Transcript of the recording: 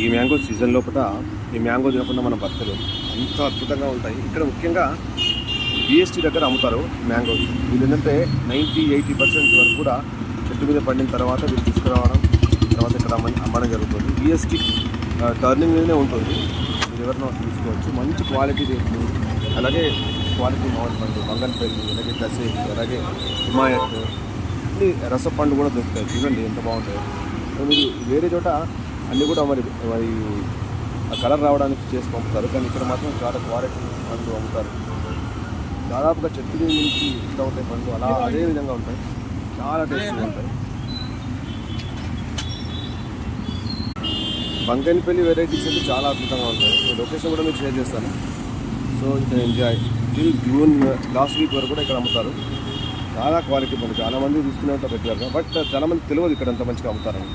ఈ mango season లోపల ఈ మ్యాంగో తినకుండా మనం బతకలేము, అంత అద్భుతంగా ఉంటాయి. ఇక్కడ ముఖ్యంగా BST దగ్గర అమ్ముతారు మ్యాంగో. వీళ్ళు ఏంటంటే 90-80% వరకు కూడా చెట్టు మీద పండిన తర్వాత వీళ్ళు తీసుకురావడం, తర్వాత ఇక్కడ అమ్మడం జరుగుతుంది. BST టర్నింగ్ మీదనే ఉంటుంది, మీరు ఎవరినో తీసుకోవచ్చు. మంచి క్వాలిటీ రేట్లు, అలాగే క్వాలిటీ మామిడి పండు, బంగన్పల్లి, అలాగే దసేరి, అలాగే హిమాయత్, అన్ని రసపండు కూడా దొరుకుతాయి. చూడండి ఎంత బాగుంటాయి. మీరు వేరే చోట అన్నీ కూడా మరి ఆ కలర్ రావడానికి చేసి పంపుతారు, కానీ ఇక్కడ మాత్రం చాలా క్వాలిటీ పండ్లు అమ్ముతారు. దాదాపుగా చెట్టు నుంచి ఎంత ఉంటాయి పండ్లు, అలా అదే విధంగా ఉంటాయి, చాలా టేస్టీగా ఉంటాయి. బంగన్పల్లి వెరైటీస్ అయితే చాలా అద్భుతంగా ఉంటాయి. నేను లొకేషన్ కూడా మీకు షేర్ చేస్తాను. సో ఇక్కడ enjoy till June last week వరకు కూడా ఇక్కడ అమ్ముతారు. చాలా క్వాలిటీ పండు, చాలామంది చూస్తూనే ఉంటారు రెగ్యులర్గా, బట్ చాలామంది తెలియదు ఇక్కడ అంత మంచిగా అమ్ముతారని.